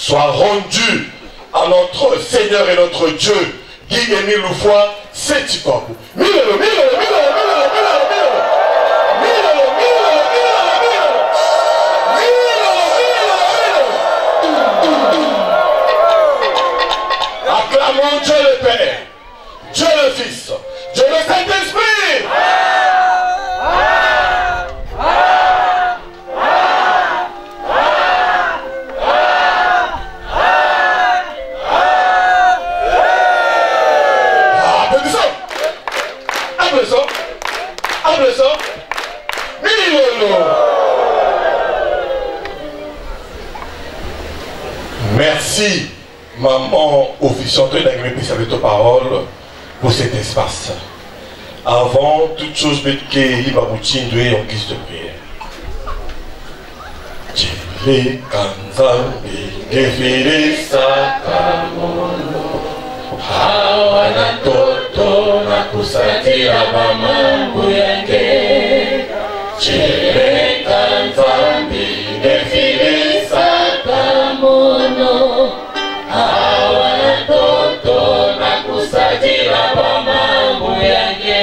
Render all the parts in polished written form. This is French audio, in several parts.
soit rendu à notre Seigneur et notre Dieu, Guy Émile Loufoua, c'est Tikoku. Acclamons Dieu le Père, Dieu le Fils, Dieu le Saint-Esprit. Merci, maman officiante de l'Église avec ta parole pour cet espace. Avant toute chose, il m'a routine de en guise de prière. Chile kanzambi ngefiri sakamono hawana toto na kusatira mamambu yake. Chile kanzambi ngefiri sakamono hawana toto na kusatira mamambu yake.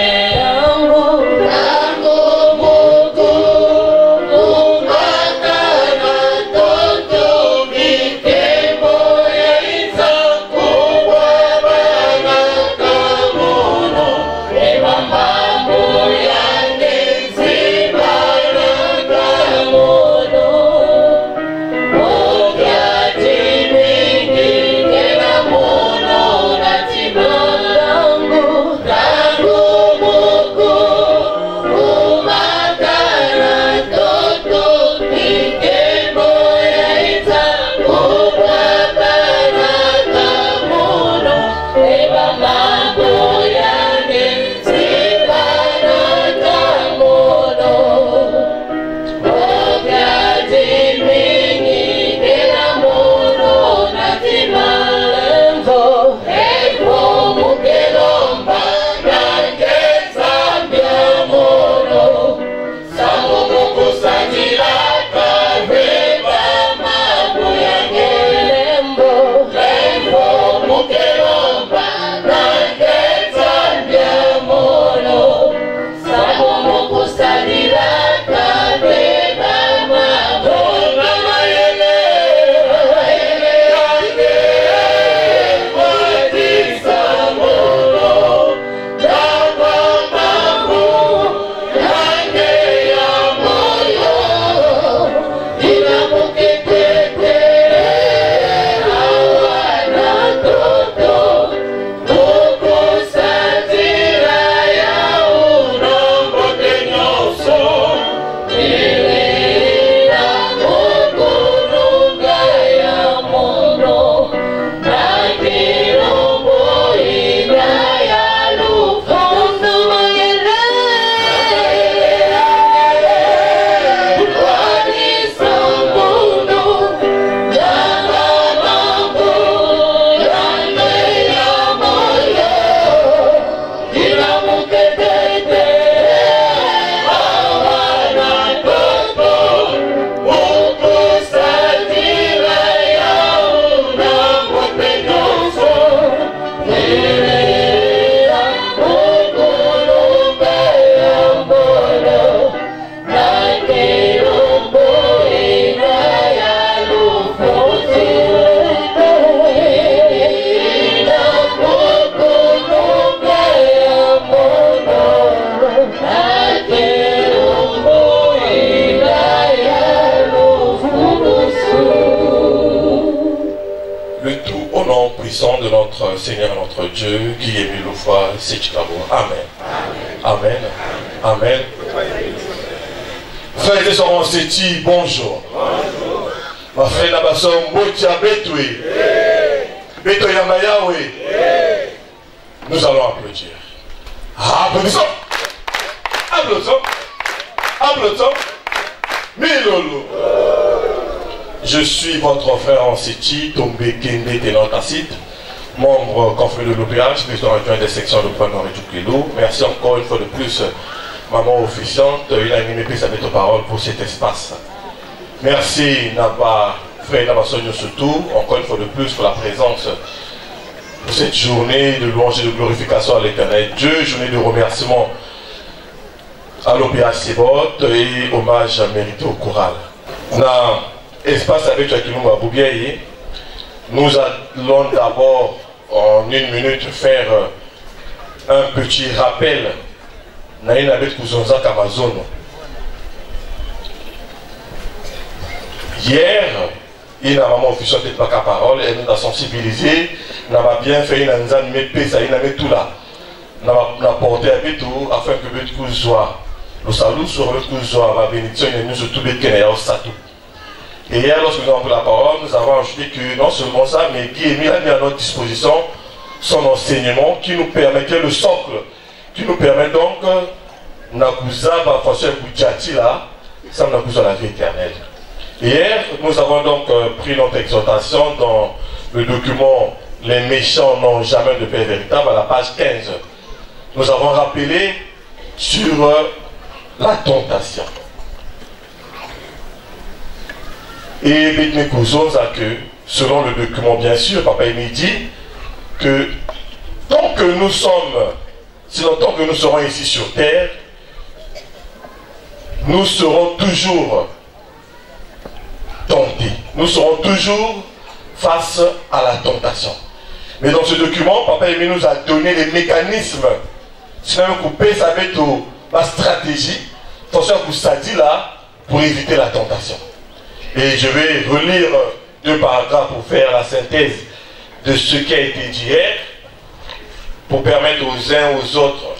De notre Seigneur et notre Dieu, qui est mis fois, c'est Chicago. Amen. Amen. Amen. Frères et sœurs, on s'est dit bonjour. Ma frère Nabasso, Motia Betoué. Beto Yamayawe. Nous allons applaudir. Applaudissons. Applaudissons. Applaudissons. Milolo. Je suis votre frère en Siti, Tombé Kende Ténor Tacite, membre confrère de l'OPH, président adjoint des sections de Point Nord et du Clélo. Merci encore une fois de plus, maman officiante, il a animé plus avec ta parole pour cet espace. Merci, Naba frère Nabasonio surtout, encore une fois de plus pour la présence pour cette journée de louange et de glorification à l'Éternel Dieu, journée de remerciement à l'OPH Sebot et hommage mérité au choral. Dans l'espace avec Jacqueline Waboubiaye, nous allons d'abord en 1 minute faire un petit rappel Naïna avec Kouzonza Kamazon. Hier, il a maman officiel de pas parole, elle nous a sensibilisé, n'a pas bien fait, il a nous mis ça, il a mis tout là, n'a porté un peu tout afin que le soit le salut sur le soit la bénédiction et nous tout les Kenyans satou. Et hier, lorsque nous avons pris la parole, nous avons ajouté que non seulement ça, mais Guy Emile a mis à notre disposition son enseignement qui nous permet, qui est le socle, qui nous permet donc Nakuza va faire Boudjati là, ça Nakuza la vie éternelle. Hier, nous avons donc pris notre exhortation dans le document Les méchants n'ont jamais de paix véritable à la page 15. Nous avons rappelé sur la tentation. Et que, selon le document bien sûr, Papa Emi dit que tant que nous sommes, sinon tant que nous serons ici sur terre, nous serons toujours tentés. Nous serons toujours face à la tentation. Mais dans ce document, Papa Emi nous a donné les mécanismes. Sinon, couper ça avec la stratégie, attention à ça dit là, pour éviter la tentation. Et je vais relire 2 paragraphes pour faire la synthèse de ce qui a été dit hier, pour permettre aux uns aux autres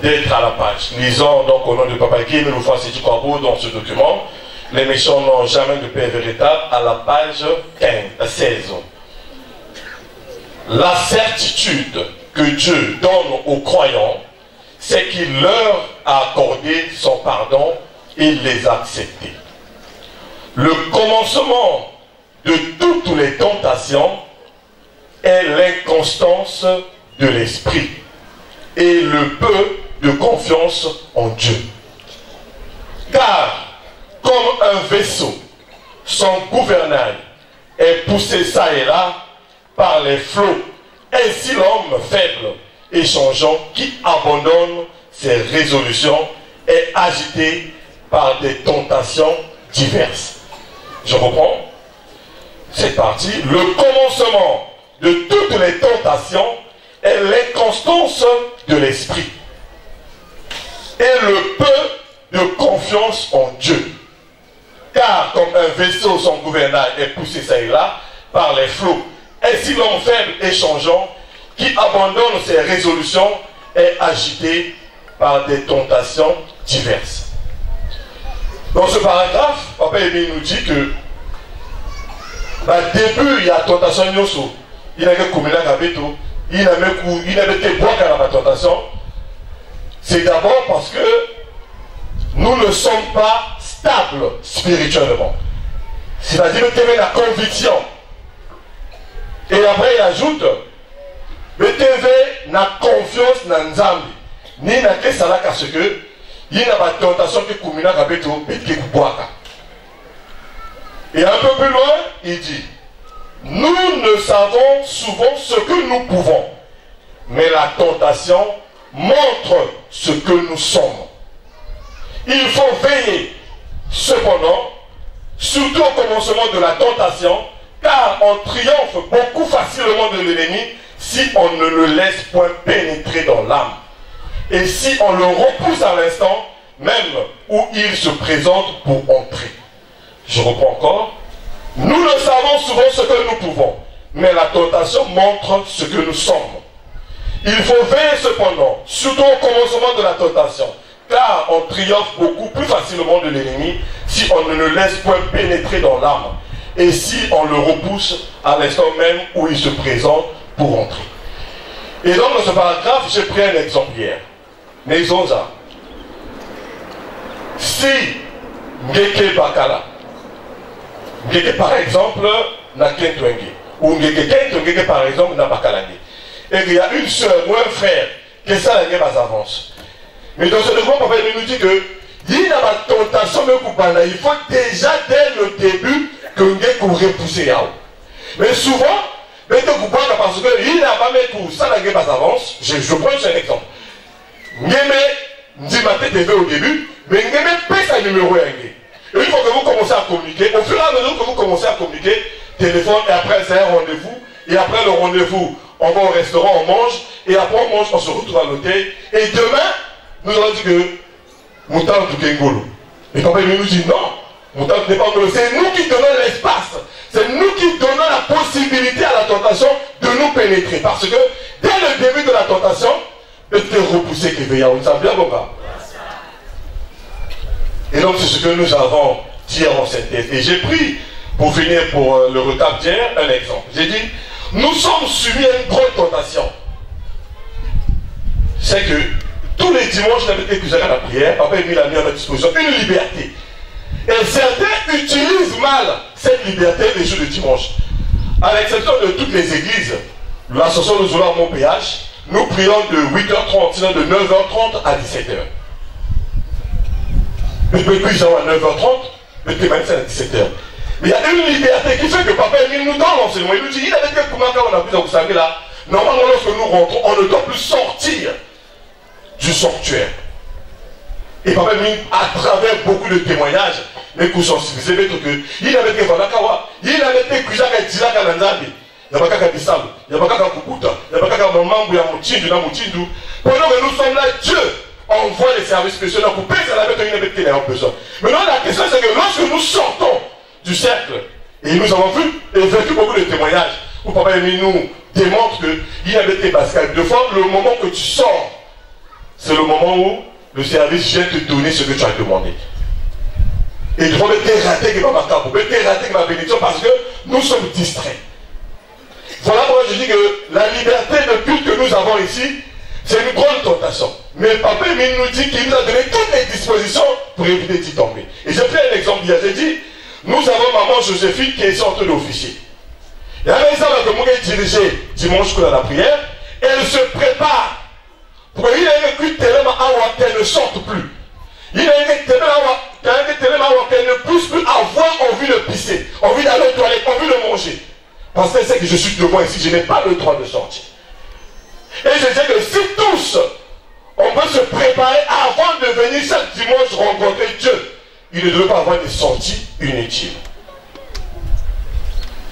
d'être à la page. Lisons donc au nom de Papa Guy, mais nous faisons dans ce document. Les méchants n'ont jamais de paix véritable à la page 16. La certitude que Dieu donne aux croyants, c'est qu'il leur a accordé son pardon et les a acceptés. Le commencement de toutes les tentations est l'inconstance de l'esprit et le peu de confiance en Dieu. Car, comme un vaisseau, son gouvernail est poussé ça et là par les flots, ainsi l'homme faible et changeant qui abandonne ses résolutions est agité par des tentations diverses. Je reprends cette partie. Le commencement de toutes les tentations est l'inconstance de l'esprit et le peu de confiance en Dieu. Car comme un vaisseau, son gouvernail est poussé ça et là par les flots, ainsi l'homme faible et changeant qui abandonne ses résolutions est agité par des tentations diverses. Dans ce paragraphe, Papa Emi nous dit que au début, il y a tentation, il y a des communautés il y a des bois dans la tentation. C'est d'abord parce que nous ne sommes pas stables spirituellement. C'est-à-dire que tu as la conviction. Et après, il ajoute mais tu as la confiance dans Nzambi. Ni na que ça là parce que il y a une tentation que communauté et un peu plus loin, il dit nous ne savons souvent ce que nous pouvons, mais la tentation montre ce que nous sommes. Il faut veiller, cependant, surtout au commencement de la tentation, car on triomphe beaucoup facilement de l'ennemi si on ne le laisse point pénétrer dans l'âme. Et si on le repousse à l'instant, même où il se présente pour entrer. Je reprends encore. Nous ne savons souvent ce que nous pouvons, mais la tentation montre ce que nous sommes. Il faut veiller cependant, surtout au commencement de la tentation, car on triomphe beaucoup plus facilement de l'ennemi si on ne le laisse point pénétrer dans l'âme, et si on le repousse à l'instant même où il se présente pour entrer. Et donc dans ce paragraphe, j'ai pris un exemple hier. Nezonza. Si Ngeke Bakala, Ngeke par exemple, na Kentwenge, ou Ngeke par exemple, na Bakalani, et qu'il y a une soeur ou un frère, que ça la guerre avance. Mais dans ce document, Papa nous dit que Il y a ma tentation, il faut déjà dès le début que vous repoussez. Mais souvent, parce qu'il n'a pas mis ça n'a pas d'avance. Je prends un exemple. Dit ma tête est au début, mais pas sa numéro 1. Une fois que vous commencez à communiquer, au fur et à mesure que vous commencez à communiquer, téléphone, et après c'est un rendez-vous, et après le rendez-vous, on va au restaurant, on mange, et après on mange, on se retrouve à l'hôtel, et demain, nous allons dire que Moutarde du Kengolo. Et papa nous dit non, Moutarde n'est pas Kengolo, c'est nous qui donnons l'espace, c'est nous qui donnons la possibilité à la tentation de nous pénétrer, parce que dès le début de la tentation, peut-être repousser qui veille à un bien bon gars. Et donc c'est ce que nous avons dit en synthèse. Et j'ai pris, pour finir pour le retard d'hier, un exemple. J'ai dit, nous sommes soumis à une grande tentation. C'est que tous les dimanches, avec que j'avais la prière, papa a mis à notre disposition une liberté. Et certains utilisent mal cette liberté les jours de dimanche. À l'exception de toutes les églises, l'association de Zola Mon PH, nous prions de 8h30, sinon de 9h30 à 17h. Mais puis à 9h30, mais puis à 17h. Mais il y a une liberté qui fait que papa Emile nous donne l'enseignement. Il nous dit, il avait quelques moments quand on a plus, vous savez là, normalement lorsque nous rentrons, on ne doit plus sortir du sanctuaire. Et papa Emile, à travers beaucoup de témoignages, les coups sont suffisants, il avait été Valakawa, il avait été Kujaka et Tilaka Nanzabi. Il n'y a pas qu'à Bissau, il n'y a pas qu'à Kukuta, il n'y a pas qu'à Mamambu, il y a Moutindu, Moutindu. Pendant que nous sommes là, Dieu envoie les services spéciaux pour payer la bête qui n'a pas besoin. Maintenant, la question c'est que lorsque nous sortons du cercle, et nous avons vu et vécu beaucoup de témoignages où papa Emile nous démontre qu'il avait été Pascal. De fois, le moment que tu sors, c'est le moment où le service vient te donner ce que tu as demandé. Et tu vas te rater qui va ma carte, te rater qui ma bénédiction parce que nous sommes distraits. Voilà pourquoi je dis que la liberté de culte que nous avons ici, c'est une grande tentation. Mais papa Emile nous dit qu'il nous a donné toutes les dispositions pour éviter d'y tomber. Et j'ai pris un exemple hier, j'ai dit, nous avons maman Joséphine qui est sortie d'officier. Il y avait ça que moi j'ai dirigé dimanche pour la prière, elle se prépare. Pour qu'il y ait une culte tellement qu'elle ne sorte plus. Il y a une tellement qu'elle ne puisse plus avoir envie de pisser, envie d'aller aux toilettes, envie de manger. Parce qu'elle sait que je suis devant ici, je n'ai pas le droit de sortir. Et je dis que si tous, on peut se préparer avant de venir chaque dimanche rencontrer Dieu, il ne devrait pas avoir des sorties inutiles.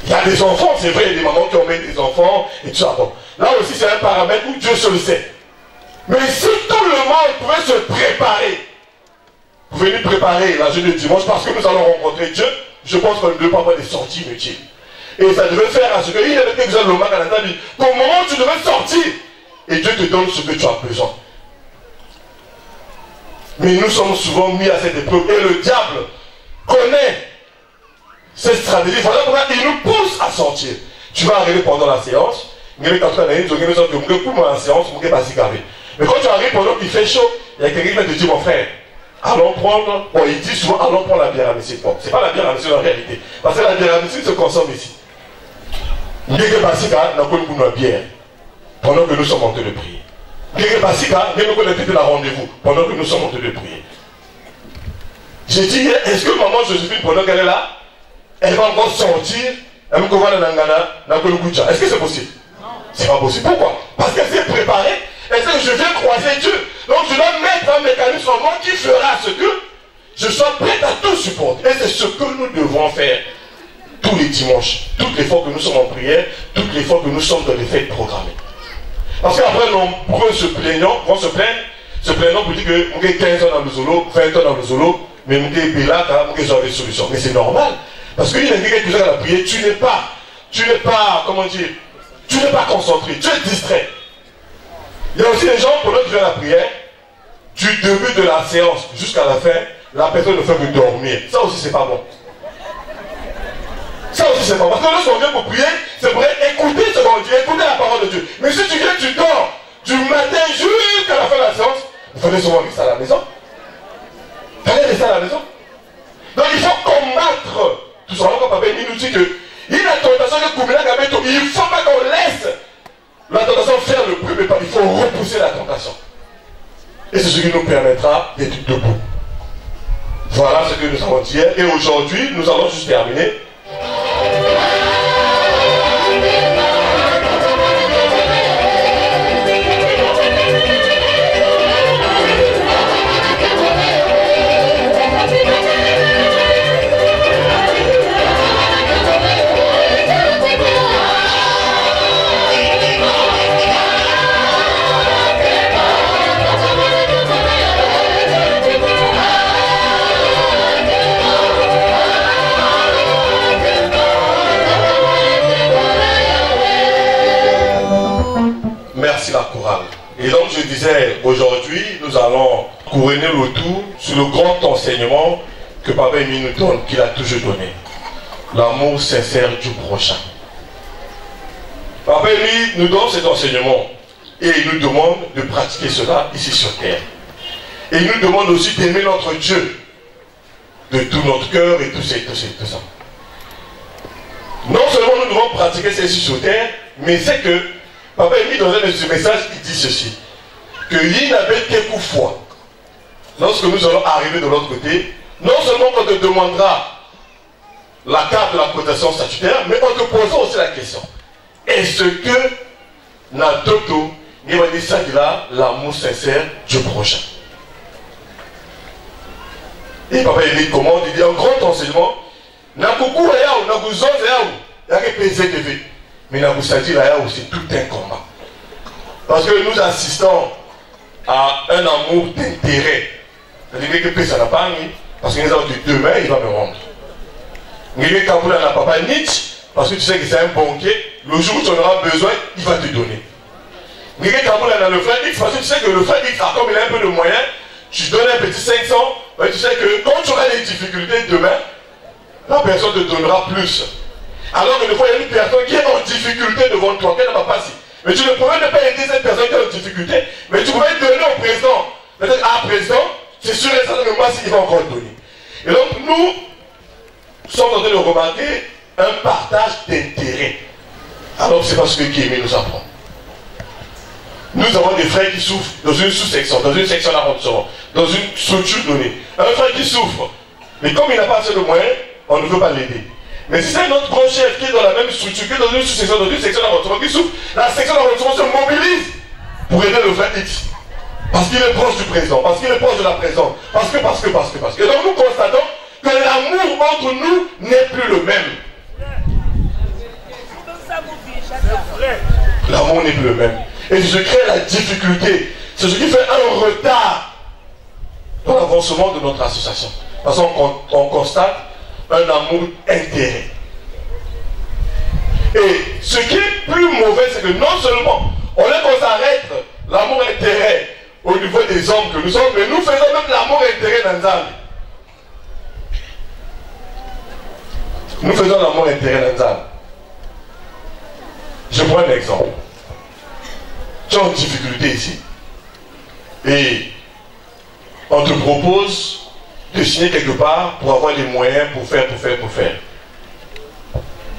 Il y a des enfants, c'est vrai, il y a des mamans qui ont mis des enfants et tout ça. Bon. Là aussi, c'est un paramètre où Dieu se le sait. Mais si tout le monde pouvait se préparer, pour venir préparer la journée de dimanche, parce que nous allons rencontrer Dieu, je pense qu'on ne devrait pas avoir des sorties inutiles. Et ça devait faire à ce qu'il y avait quelque chose de l'homme à la table. Au moment où tu devais sortir, et Dieu te donne ce que tu as besoin. Mais nous sommes souvent mis à cette épreuve. Et le diable connaît cette stratégie. Voilà pourquoi il nous pousse à sortir. Tu vas arriver pendant la séance. Mais quand tu arrives pendant la séance, mais quand tu arrives pendant qu'il fait chaud, il y a quelqu'un qui va te dire, mon frère, allons prendre. Bon, il dit souvent, allons prendre la bière à Messie. Bon, c'est pas la bière à Messie en réalité. Parce que la bière à Messie se consomme ici. Il y a une bière pendant que nous sommes en train de prier. Il y a un rendez-vous pendant que nous sommes en train de prier. J'ai dit, est-ce que maman Joséphine, pendant qu'elle est là, elle va encore sortir, elle va voir la Nangana, est-ce que c'est possible? Non. C'est pas possible. Pourquoi? Parce qu'elle s'est préparée, elle sait que je viens croiser Dieu. Donc je dois mettre un mécanisme en moi qui fera ce que je sois prêt à tout supporter. Et c'est ce que nous devons faire tous les dimanches, toutes les fois que nous sommes en prière, toutes les fois que nous sommes dans les fêtes programmées. Parce qu'après, nombreux vont se plaignant pour dire que j'ai 15 ans dans le Zolo, 20 ans dans le Zolo, mais j'ai là, j'ai des solutions. Mais c'est normal. Parce qu'il y a quelque chose à la prière, tu n'es pas, comment dire, tu n'es pas concentré, tu es distrait. Il y a aussi des gens, pendant qu'ils viennent à la prière, du début de la séance jusqu'à la fin, la personne ne fait que dormir. Ça aussi, c'est pas bon. Ça aussi, c'est pas bon. Parce que lorsqu'on vient pour prier, c'est pour écouter ce qu'on dit, écouter la parole de Dieu. Mais si tu viens, tu dors du matin jusqu'à la fin de la séance, il faudrait souvent rester à la maison. Il fallait rester à la maison. Donc il faut combattre tout ça. Quand Papa nous dit que il y a la tentation de Koumila Gabeto, il ne faut pas qu'on laisse la tentation faire le bruit, mais pas, il faut repousser la tentation. Et c'est ce qui nous permettra d'être debout. Voilà ce que nous avons dit hier. Et aujourd'hui, nous allons juste terminer. Merci la chorale. Et donc je disais, aujourd'hui, nous allons couronner le tout sur le grand enseignement que Papa Émile nous donne, qu'il a toujours donné. L'amour sincère du prochain. Papa Émile nous donne cet enseignement et il nous demande de pratiquer cela ici sur terre. Et il nous demande aussi d'aimer notre Dieu de tout notre cœur et tout ça. Non seulement nous devons pratiquer ceci sur terre, mais c'est que Papa Émile dans un de ses messages, il dit ceci, que il n'avait qu'un foi. Lorsque nous allons arriver de l'autre côté, non seulement on te demandera la carte de la cotation statutaire, mais on te posera aussi la question. Est-ce que Natoto, il va dire ça qu'il a l'amour sincère du prochain? Et Papa Émile commande, il dit un grand enseignement, Nakuku Ayao, Nakuzon Ayao, il y a que PZTV. Mais Naboussadi, là, c'est tout un combat. Parce que nous assistons à un amour d'intérêt. C'est-à-dire que ça n'a pas mis, parce que nous avons dit demain, il va me rendre. Nous avons n'a pas Nietzsche, parce que tu sais que c'est un banquier, le jour où tu en auras besoin, il va te donner. Nous avons le frère X, parce que tu sais que le frère X, comme il a un peu de moyens, tu donnes un petit 500, mais tu sais que quand tu auras des difficultés demain, la personne te donnera plus. Alors que des fois, il y a une personne qui est en difficulté devant toi, qu'elle ne va pas passer. Mais tu ne pouvais ne pas aider cette personne qui est en difficulté, mais tu pouvais donner au président. Peut-être à président, c'est sûr et certain que moi, il va encore donner. Et donc, nous sommes en train de remarquer un partage d'intérêts. Alors, c'est parce que Guémé nous apprend. Nous avons des frères qui souffrent dans une sous-section, dans une section d'arrondissement, dans une structure donnée. Un frère qui souffre. Mais comme il n'a pas assez de moyens, on ne veut pas l'aider. Mais si c'est notre grand chef qui est dans la même structure, qui est dans une sous-section, dans une section d'arrondissement qui souffre, la section d'arrondissement se mobilise pour aider le frère X. Parce qu'il est proche du président, parce qu'il est proche de la présence, parce que. Et donc nous constatons que l'amour entre nous n'est plus le même. L'amour n'est plus le même. Et ce qui crée la difficulté, c'est ce qui fait un retard dans l'avancement de notre association. Parce qu'on constate un amour intérêt. Et ce qui est plus mauvais, c'est que non seulement on est qu'on s'arrête l'amour intérêt au niveau des hommes que nous sommes, mais nous faisons même l'amour intérêt dans Nzambe. Nous faisons l'amour intérêt dans Nzambe. Je prends un exemple. Tu as une difficulté ici. Et on te propose de signer quelque part pour avoir les moyens pour faire.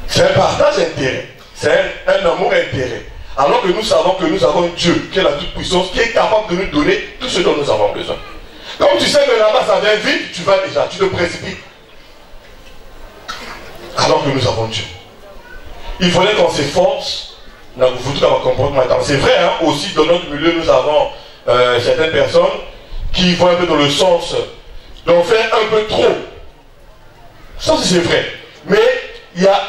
C'est un partage d'intérêt. C'est un amour intérêt. Alors que nous savons que nous avons Dieu, qui est la toute-puissance, qui est capable de nous donner tout ce dont nous avons besoin. Comme tu sais que là-bas ça vient vite, tu vas déjà, tu te précipites. Alors que nous avons Dieu. Il fallait qu'on s'efforce. C'est vrai, hein, aussi dans notre milieu, nous avons certaines personnes qui vont un peu dans le sens d'en faire un peu trop. Ça, c'est vrai. Mais il y a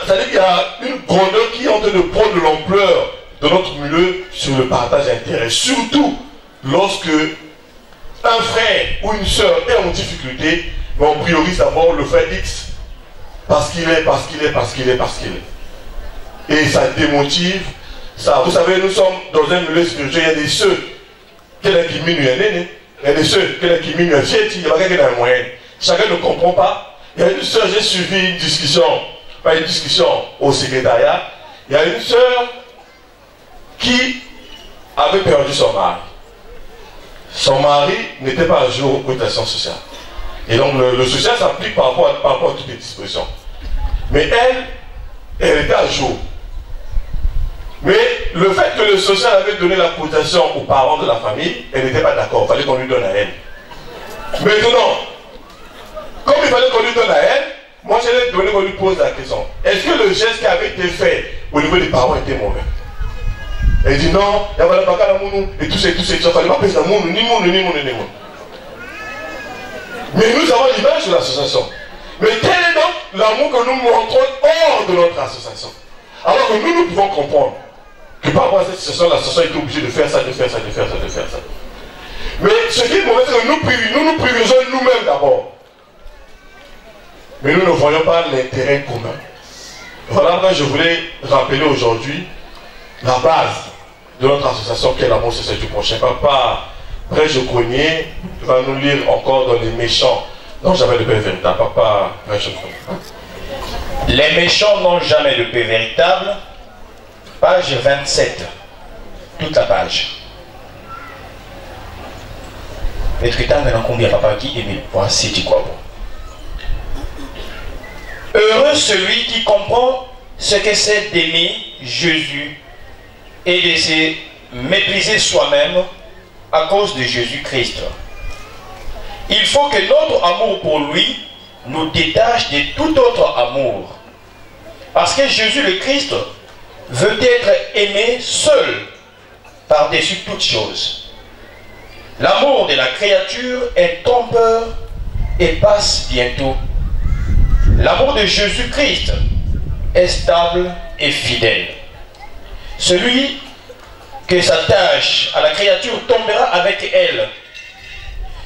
c'est-à-dire qu'il y a une grandeur qui est en train de prendre de l'ampleur de notre milieu sur le partage d'intérêt. Surtout lorsque un frère ou une soeur est en difficulté, mais on priorise d'abord le frère X parce qu'il est. Et ça démotive. Ça, vous savez, nous sommes dans un milieu spirituel, il y a des ceux qui minuent un aîné, il y a des ceux qui minuent un fieti, il y a quelqu'un qui a un moyen. Chacun ne comprend pas. Il y a une soeur, j'ai suivi une discussion au secrétariat. Il y a une soeur qui avait perdu son mari. Son mari n'était pas à jour aux cotisations sociales. Et donc le social s'applique par rapport à toutes les dispositions. Mais elle était à jour. Mais le fait que le social avait donné la cotisation aux parents de la famille, elle n'était pas d'accord. Il fallait qu'on lui donne à elle. Maintenant, comme il fallait qu'on lui donne à elle, moi je l'ai donné qu'on lui pose la question. Est-ce que le geste qui avait été fait au niveau des parents était mauvais? Elle dit non, il y avait pas la mounou, et tout ça, il ne fallait pas peser la mounou, ni mounou, ni mounou, ni mounou. Mais nous avons l'image de l'association. Mais quel est donc l'amour que nous montrons hors de notre association? Alors que nous pouvons comprendre que par rapport à cette association, l'association est obligée de faire ça, de faire ça, de faire ça, de faire ça. Mais ce qui est mauvais, c'est que nous privilégions nous-mêmes d'abord. Mais nous ne voyons pas l'intérêt commun. Voilà pourquoi je voulais rappeler aujourd'hui la base de notre association qui est l'amour, c'est du prochain. Papa, Prêche Cognier va nous lire encore dans les méchants. Non, jamais de paix véritable. Papa, Prêche Cognier. Les méchants n'ont jamais de paix véritable. Page 27. Toute la page. Est-ce que tu as maintenant combien, papa, qui aime? Voici, tu crois bon. Heureux celui qui comprend ce que c'est d'aimer Jésus et de se mépriser soi-même à cause de Jésus-Christ. Il faut que notre amour pour lui nous détache de tout autre amour. Parce que Jésus le Christ veut être aimé seul par-dessus toutes choses. L'amour de la créature est trompeur et passe bientôt. L'amour de Jésus-Christ est stable et fidèle. Celui qui s'attache à la créature tombera avec elle.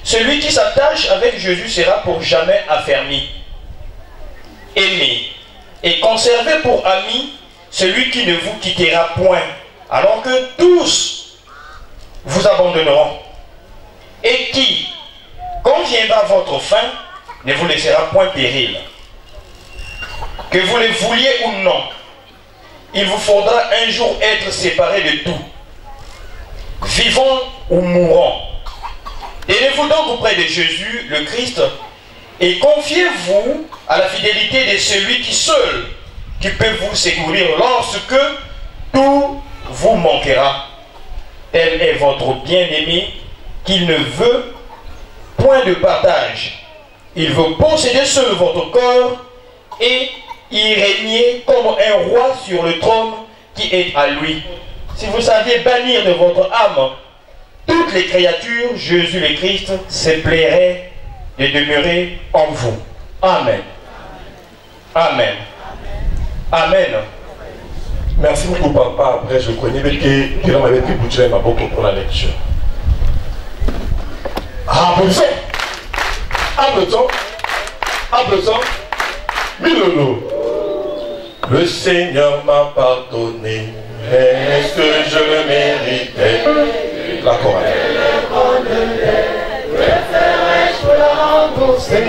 Celui qui s'attache avec Jésus sera pour jamais affermi. Aimé et conservé pour ami celui qui ne vous quittera point, alors que tous vous abandonneront. Et qui, quand viendra votre fin, ne vous laissera point périr. Que vous le vouliez ou non, il vous faudra un jour être séparés de tout, vivant ou mourant. Tenez-vous donc auprès de Jésus, le Christ, et confiez-vous à la fidélité de celui qui seul, qui peut vous secourir lorsque tout vous manquera. Tel est votre bien-aimé, qu'il ne veut point de partage. Il veut posséder seul votre corps et y régner comme un roi sur le trône qui est à lui. Si vous saviez bannir de votre âme toutes les créatures, Jésus le Christ se plairait de demeurer en vous. Amen. Amen. Amen. Merci beaucoup, papa. Après, je connais que l'homme avait pu bouger ma boucle pour la lecture. Applaudissons. Applaudissons. Applaudissons. Milolo. Le Seigneur m'a pardonné. Est-ce que je le méritais? La chorale. Le ferai-je pour le rembourser?